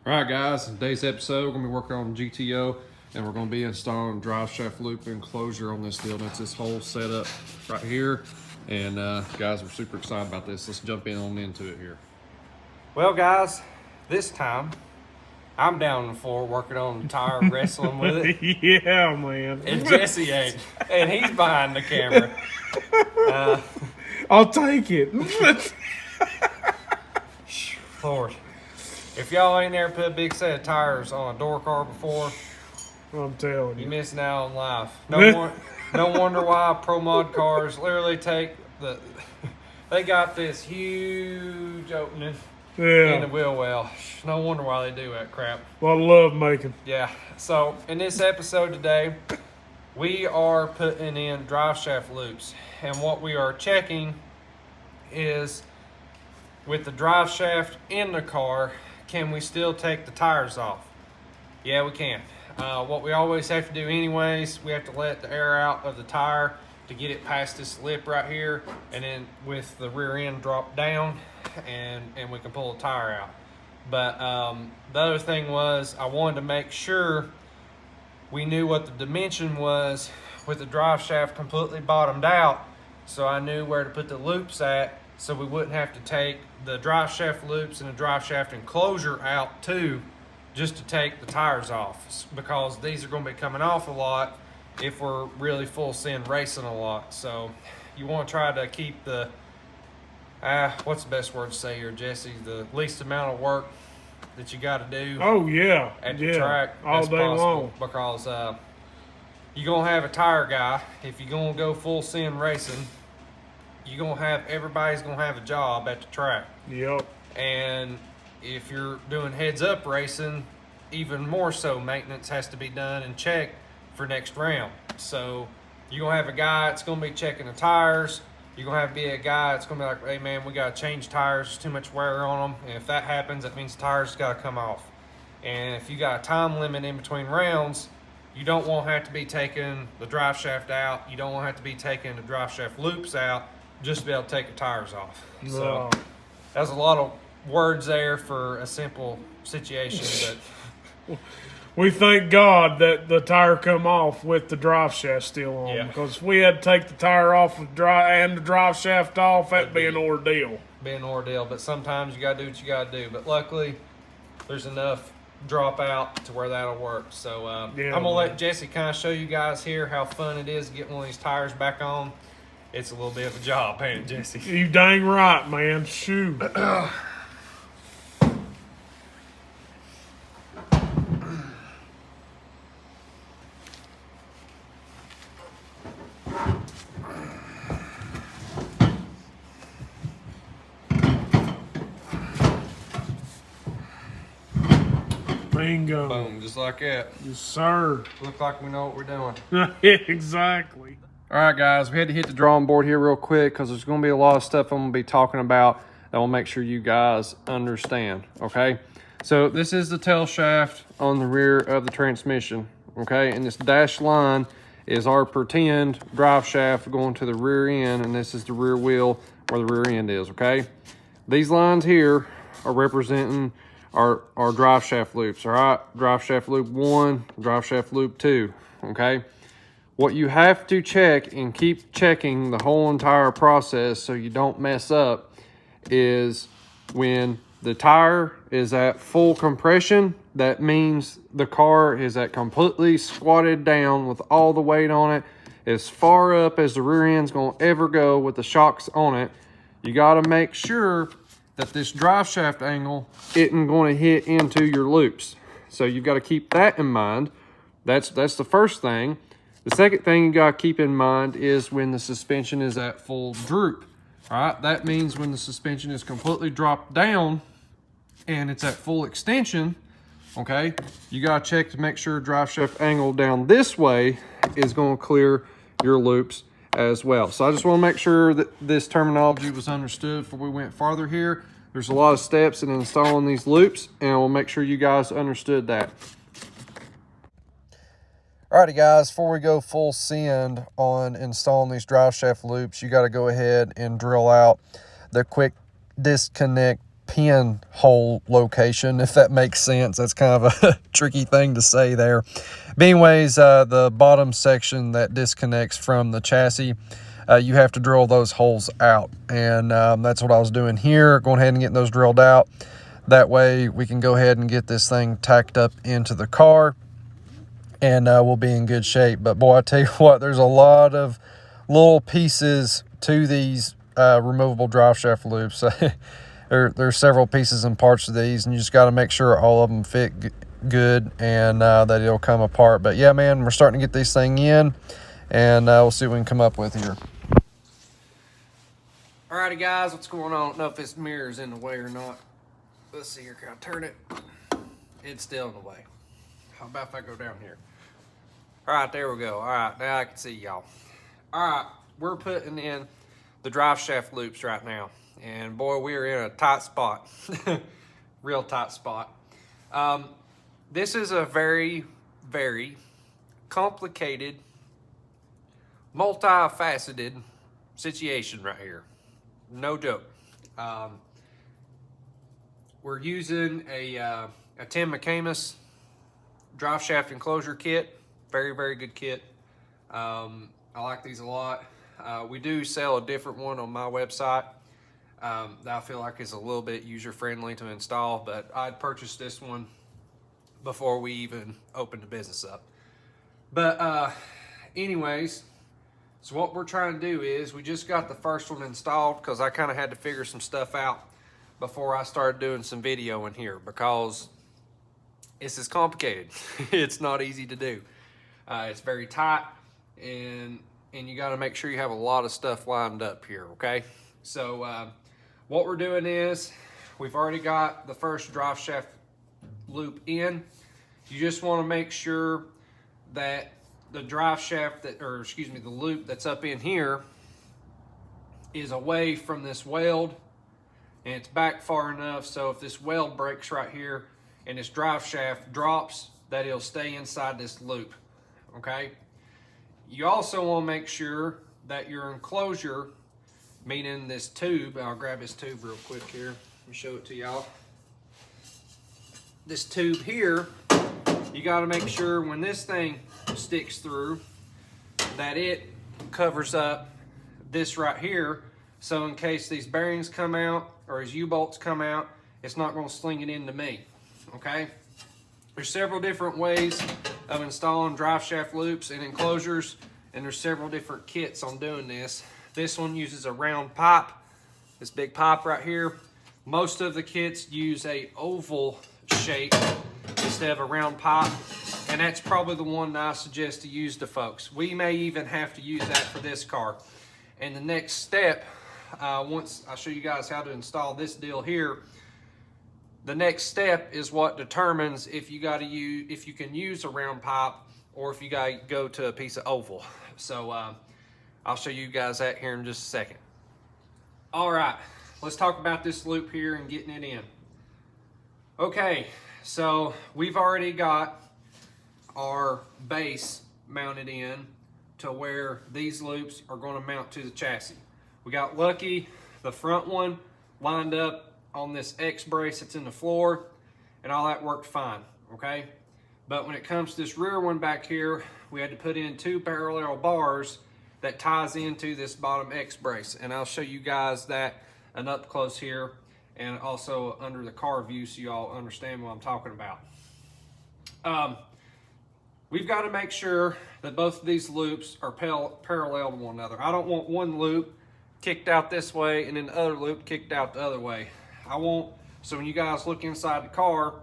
All right, guys, in today's episode, we're going to be working on GTO, and we're going to be installing drive shaft loop enclosure on this deal. That's this whole setup right here. And guys, we're super excited about this. Let's jump into it here. Well, guys, this time I'm down on the floor working on the tire, wrestling with it. Yeah, man. And Jesse ain't, and he's behind the camera. I'll take it. Lord, if y'all ain't ever put a big set of tires on a door car before, I'm telling you're you. missing out on life. No wonder why Pro Mod cars literally take they got this huge opening in the wheel well. No wonder why they do that crap. Well, I love making. Yeah. So in this episode today, we are putting in drive shaft loops, and what we are checking is with the drive shaft in the car, can we still take the tires off? Yeah, we can. What we always have to do anyways, we have to let the air out of the tire to get it past this lip right here, and then with the rear end drop down, and we can pull the tire out. But the other thing was, I wanted to make sure we knew what the dimension was with the drive shaft completely bottomed out, so I knew where to put the loops at, so we wouldn't have to take the drive shaft loops and the drive shaft enclosure out too, just to take the tires off, because these are going to be coming off a lot if we're really full send racing a lot. So you want to try to keep the what's the best word to say here, Jesse? The least amount of work that you got to do. Oh yeah, at the track all as day possible, long. because you're gonna have a tire guy. If you're gonna go full send racing, you're gonna have everybody's gonna have a job at the track. Yep. And if you're doing heads up racing, even more so, maintenance has to be done and checked for next round. So you're gonna have a guy that's gonna be checking the tires. You're gonna have to be a guy that's gonna be like, hey man, we gotta change tires, there's too much wear on them. And if that happens, that means the tires gotta come off. And if you got a time limit in between rounds, you don't want to have to be taking the drive shaft out. You don't want to have to be taking the drive shaft loops out just to be able to take the tires off. No. So that's a lot of words there for a simple situation, but We thank God that the tire come off with the drive shaft still on. Yeah. Because if we had to take the tire off with the drive shaft off, that'd be an ordeal. be an ordeal. But sometimes you gotta do what you gotta do. But luckily, there's enough drop out to where that'll work. So Yeah, I'm gonna man. let Jesse kind of show you guys here how fun it is to get one of these tires back on. It's a little bit of a job, ain't it, Jesse? You dang right, man. Shoot. Bingo. Boom, just like that. Yes, sir. Look like we know what we're doing. Exactly. All right, guys, we had to hit the drawing board here real quick because there's going to be a lot of stuff I'm going to be talking about that will make sure you guys understand, okay? So this is the tail shaft on the rear of the transmission, okay? And this dashed line is our pretend drive shaft going to the rear end, and this is the rear wheel where the rear end is, okay? These lines here are representing our drive shaft loops, all right? Drive shaft loop 1, drive shaft loop 2, okay? What you have to check and keep checking the whole entire process so you don't mess up is when the tire is at full compression, that means the car is at completely squatted down with all the weight on it, as far up as the rear end's gonna ever go with the shocks on it. You gotta make sure that this drive shaft angle isn't gonna hit into your loops. So you've gotta keep that in mind. That's the first thing. The second thing you gotta keep in mind is when the suspension is at full droop. All right, that means when the suspension is completely dropped down and it's at full extension, okay, you gotta check to make sure drive shaft angle down this way is gonna clear your loops as well. So I just wanna make sure that this terminology was understood before we went farther here. There's a lot of steps in installing these loops, and we'll make sure you guys understood that. Alrighty guys, before we go full send on installing these drive shaft loops, you got to go ahead and drill out the quick disconnect pinhole location, if that makes sense. That's kind of a tricky thing to say there. But anyways, the bottom section that disconnects from the chassis, you have to drill those holes out. And that's what I was doing here, going ahead and getting those drilled out. That way we can go ahead and get this thing tacked up into the car, and we'll be in good shape. But boy, I tell you what, there's a lot of little pieces to these removable drive shaft loops. There's several pieces and parts of these, and you just got to make sure all of them fit good and that it'll come apart. But yeah, man, we're starting to get this thing in, and we'll see what we can come up with here. Alrighty guys, what's going on? I don't know if this mirror's in the way or not. Let's see here, can I turn it? It's still in the way. How about if I go down here? Alright, there we go. Alright, now I can see y'all. Alright, we're putting in the drive shaft loops right now. And boy, we are in a tight spot. Real tight spot. This is a very, very complicated, multifaceted situation right here. No joke. We're using a Tim McCamus drive shaft enclosure kit. Very, very good kit. I like these a lot. We do sell a different one on my website that I feel like is a little bit user-friendly to install, but I'd purchased this one before we even opened the business up. But anyways, so what we're trying to do is we just got the first one installed because I kind of had to figure some stuff out before I started doing some video in here, because this is complicated. It's not easy to do. It's very tight, and you got to make sure you have a lot of stuff lined up here, okay? So what we're doing is we've already got the first drive shaft loop in. You just want to make sure that the drive shaft the loop that's up in here is away from this weld, and it's back far enough so if this weld breaks right here and this drive shaft drops, that it'll stay inside this loop, okay? You also want to make sure that your enclosure, meaning this tube, I'll grab this tube real quick here, let me show it to y'all. This tube here, you got to make sure when this thing sticks through that it covers up this right here, so in case these bearings come out or as U-bolts come out, it's not going to sling it into me, okay? There's several different ways of installing drive shaft loops and enclosures, and there's several different kits on doing this. This one uses a round pipe, this big pipe right here. Most of the kits use a oval shape instead of a round pipe, and that's probably the one that I suggest to use to folks. We may even have to use that for this car. And the next step, once I show you guys how to install this deal here, the next step is what determines if you can use a round pipe or if you got to go to a piece of oval. So I'll show you guys that here in just a second. All right, let's talk about this loop here and getting it in. Okay, so we've already got our base mounted in to where these loops are going to mount to the chassis. We got lucky, the front one lined up on this X brace that's in the floor, and all that worked fine, okay? But when it comes to this rear one back here, we had to put in 2 parallel bars that ties into this bottom X brace, and I'll show you guys that an up close here and also under the car view so you all understand what I'm talking about. We've got to make sure that both of these loops are parallel to one another. I don't want one loop kicked out this way and then the other loop kicked out the other way. So when you guys look inside the car,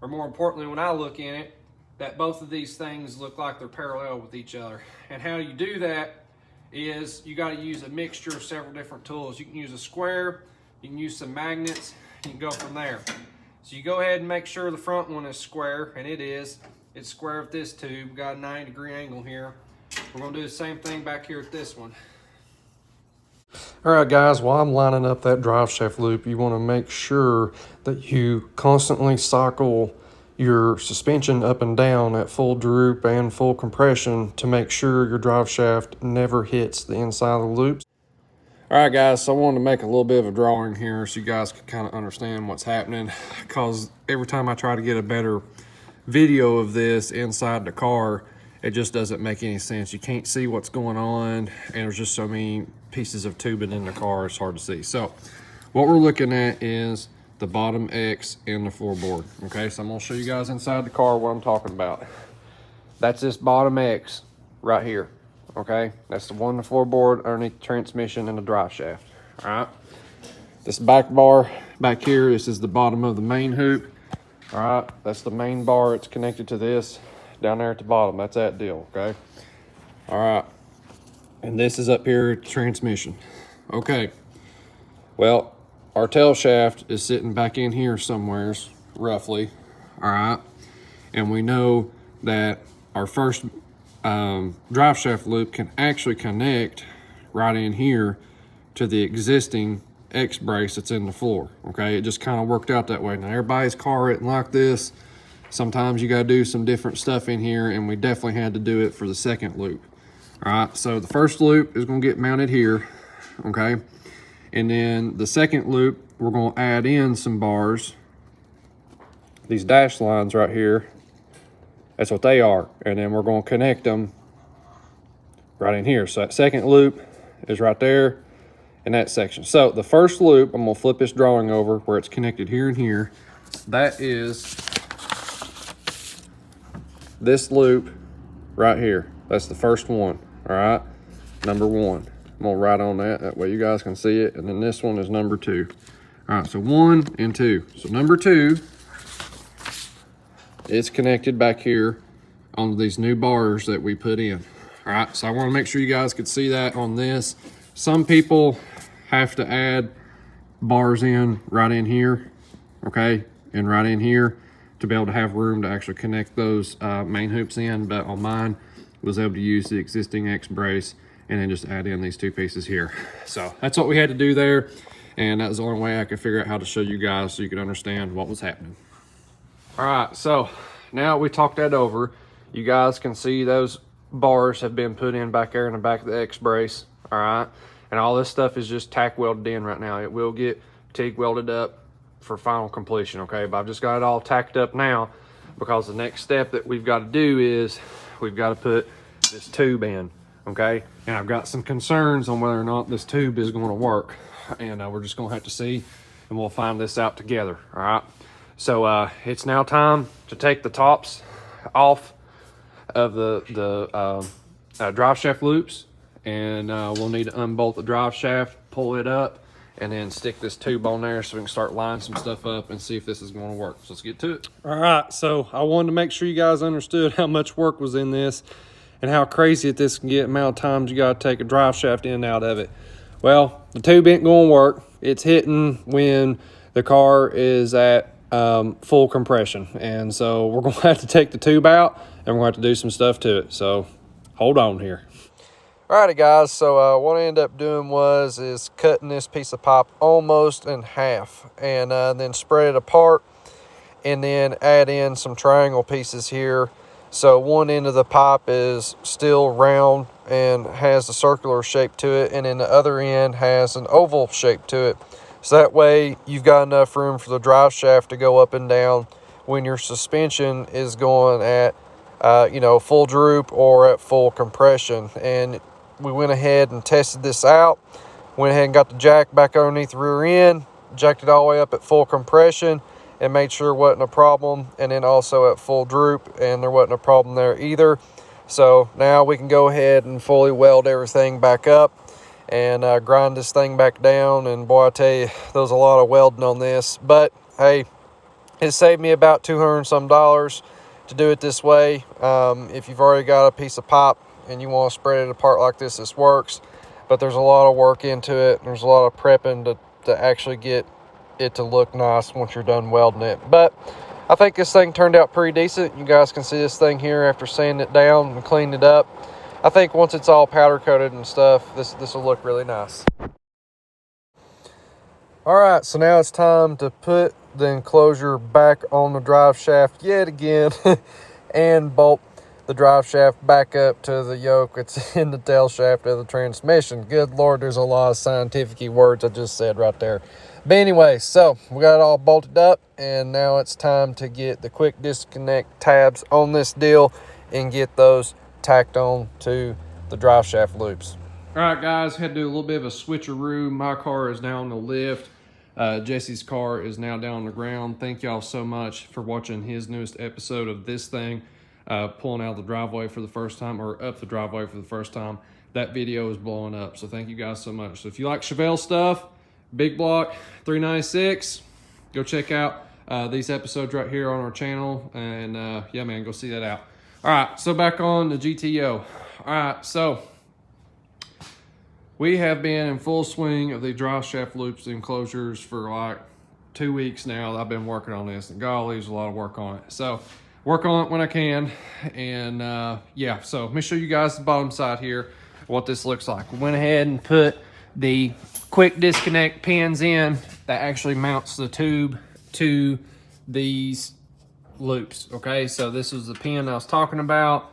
or more importantly when I look in it, that both of these things look like they're parallel with each other. And how you do that is you got to use a mixture of several different tools. You can use a square, you can use some magnets, you can go from there. So you go ahead and make sure the front one is square, and it is. It's square with this tube, got a 90-degree angle here. We're gonna do the same thing back here with this one. All right, guys, while I'm lining up that drive shaft loop, you want to make sure that you constantly cycle your suspension up and down at full droop and full compression to make sure your drive shaft never hits the inside of the loops. All right, guys, so I wanted to make a little bit of a drawing here so you guys can kind of understand what's happening, because every time I try to get a better video of this inside the car, it just doesn't make any sense. You can't see what's going on, and there's just so many pieces of tubing in the car, it's hard to see. So what we're looking at is the bottom X in the floorboard. Okay, so I'm gonna show you guys inside the car what I'm talking about. That's this bottom X right here. Okay, that's the one in the floorboard underneath the transmission and the drive shaft. All right, this back bar back here, this is the bottom of the main hoop. All right, that's the main bar. It's connected to this down there at the bottom. That's that deal. Okay, all right, and this is up here at the transmission. Okay, well, our tail shaft is sitting back in here somewheres, roughly. All right, and we know that our first drive shaft loop can actually connect right in here to the existing X brace that's in the floor. Okay, it just kind of worked out that way. Now everybody's car isn't like this. Sometimes you got to do some different stuff in here, and we definitely had to do it for the second loop. All right, so the first loop is going to get mounted here. Okay, and then the second loop we're going to add in some bars, these dash lines right here. That's what they are. And then we're going to connect them right in here. So that second loop is right there in that section. So the first loop, I'm going to flip this drawing over where it's connected here and here. That is this loop right here. That's the first one. All right, number one. I'm going to write on that. That way you guys can see it. And then this one is number 2. All right, so 1 and 2. So number 2, it's connected back here on these new bars that we put in. All right, so I want to make sure you guys could see that on this. Some people have to add bars in right in here, okay, and right in here to be able to have room to actually connect those main hoops in. But on mine, was able to use the existing X brace and then just add in these 2 pieces here. So that's what we had to do there, and that was the only way I could figure out how to show you guys so you could understand what was happening. All right, so now we talked that over. You guys can see those bars have been put in back there in the back of the X brace. All right, and all this stuff is just tack welded in right now. It will get TIG welded up for final completion. Okay, but I've just got it all tacked up now because the next step that we've got to do is we've got to put this tube in. Okay, and I've got some concerns on whether or not this tube is going to work, and we're just going to have to see, and we'll find this out together. All right. So it's now time to take the tops off of the drive shaft loops, and we'll need to unbolt the drive shaft, pull it up, and then stick this tube on there so we can start lining some stuff up and see if this is going to work. So let's get to it. All right, so I wanted to make sure you guys understood how much work was in this and how crazy this can get, amount of times you got to take a drive shaft in and out of it. Well, the tube ain't going to work. It's hitting when the car is at full compression, and so we're gonna have to take the tube out and we're gonna have to do some stuff to it, so hold on here. Alrighty guys, so what I ended up doing is cutting this piece of pipe almost in half, and then spread it apart, and then add in some triangle pieces here. So one end of the pipe is still round and has a circular shape to it, and then the other end has an oval shape to it. So that way you've got enough room for the drive shaft to go up and down when your suspension is going at, full droop or at full compression. And we went ahead and tested this out. Went ahead and got the jack back underneath the rear end, jacked it all the way up at full compression, and made sure it wasn't a problem. And then also at full droop, and there wasn't a problem there either. So now we can go ahead and fully weld everything back up and grind this thing back down. And boy, I tell you, there was a lot of welding on this, but hey, it saved me about $200 and some to do it this way. If you've already got a piece of pipe and you want to spread it apart like this works, but there's a lot of work into it. There's a lot of prepping to actually get it to look nice once you're done welding it. But I think this thing turned out pretty decent. You guys can see this thing here after sanding it down and cleaning it up. I think once it's all powder coated and stuff, this will look really nice. All right, so now it's time to put the enclosure back on the drive shaft yet again and bolt the drive shaft back up to the yoke. It's in the tail shaft of the transmission. Good Lord, there's a lot of scientific words I just said right there. But anyway, so we got it all bolted up, and now it's time to get the quick disconnect tabs on this deal and get those tacked on to the drive shaft loops. All right, guys, had to do a little bit of a switcheroo. My car is now on the lift. Jesse's car is now down on the ground. Thank y'all so much for watching his newest episode of this thing, pulling out the driveway for the first time, or up the driveway for the first time. That video is blowing up, so thank you guys so much. So if you like Chevelle stuff, Big Block 396, go check out these episodes right here on our channel, and yeah, man, go see that out. All right, so back on the GTO. All right, so we have been in full swing of the drive shaft loops enclosures for like 2 weeks now. I've been working on this, and golly, there's a lot of work on it. So work on it when I can, and yeah, so let me show you guys the bottom side here, what this looks like. We went ahead and put the quick disconnect pins in that actually mounts the tube to these loops, okay? So this is the pin I was talking about.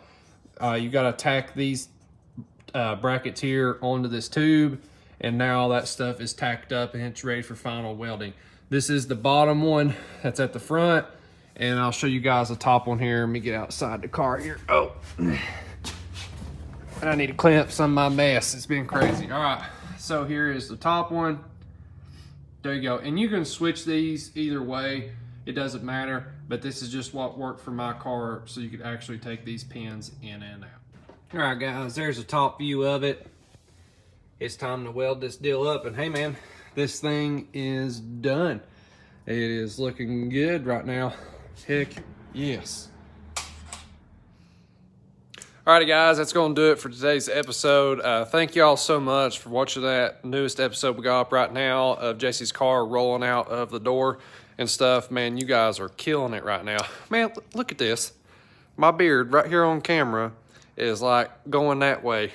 You got to tack these brackets here onto this tube, and now all that stuff is tacked up and it's ready for final welding. This is the bottom one that's at the front, and I'll show you guys the top one here. Let me get outside the car here. Oh, I need to clean up some of my mess. It's been crazy. All right, so here is the top one. There you go. And you can switch these either way, it doesn't matter, but this is just what worked for my car, so you could actually take these pins in and out. All right, guys, there's a top view of it. It's time to weld this deal up, and hey, man, this thing is done. It is looking good right now. Heck yes. Alrighty, guys, that's going to do it for today's episode. Thank you all so much for watching that newest episode we got up right now of Jesse's car rolling out of the door and stuff. Man, you guys are killing it right now. Man, look at this. My beard right here on camera is like going that way.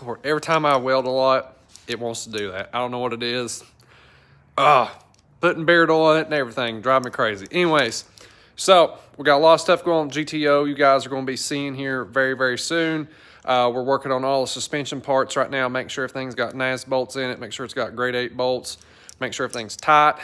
Lord, every time I weld a lot, it wants to do that. I don't know what it is. Putting beard oil on it and everything drive me crazy. Anyways, so we got a lot of stuff going on GTO. You guys are going to be seeing here very, very soon. We're working on all the suspension parts right now. Make sure everything's got NAS bolts in it. Make sure it's got grade 8 bolts. Make sure everything's tight.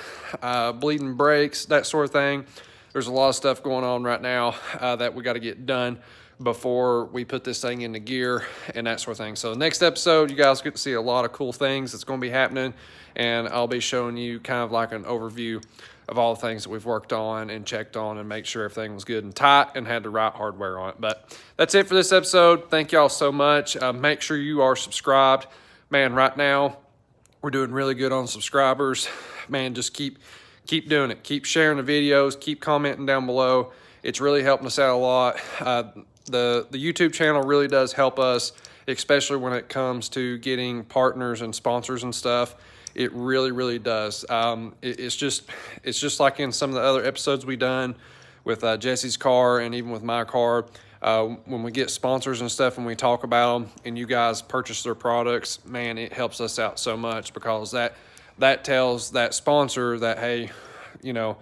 Bleeding brakes, that sort of thing. There's a lot of stuff going on right now that we got to get done before we put this thing into gear and that sort of thing. So next episode, you guys get to see a lot of cool things that's going to be happening, and I'll be showing you kind of like an overview of all the things that we've worked on and checked on and make sure everything was good and tight and had the right hardware on it. But that's it for this episode. Thank y'all so much. Make sure you are subscribed. Man, right now, we're doing really good on subscribers. Man, just keep doing it. Keep sharing the videos. Keep commenting down below. It's really helping us out a lot. The YouTube channel really does help us, especially when it comes to getting partners and sponsors and stuff. It really, really does. It's just like in some of the other episodes we've done with Jesse's car and even with my car. When we get sponsors and stuff and we talk about them and you guys purchase their products, man, it helps us out so much, because that tells that sponsor that, hey, you know,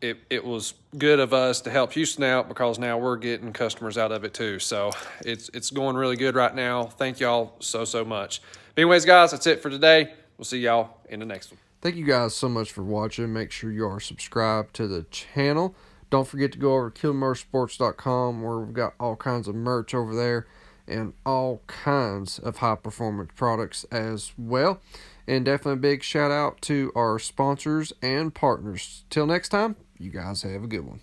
it was good of us to help Houston out, because now we're getting customers out of it too. So it's going really good right now. Thank y'all so much. But anyways, guys, that's it for today. We'll see y'all in the next one. Thank you guys so much for watching. Make sure you are subscribed to the channel. Don't forget to go over to KillerMotorsports.com, where we've got all kinds of merch over there and all kinds of high-performance products as well. And definitely a big shout out to our sponsors and partners. Till next time, you guys have a good one.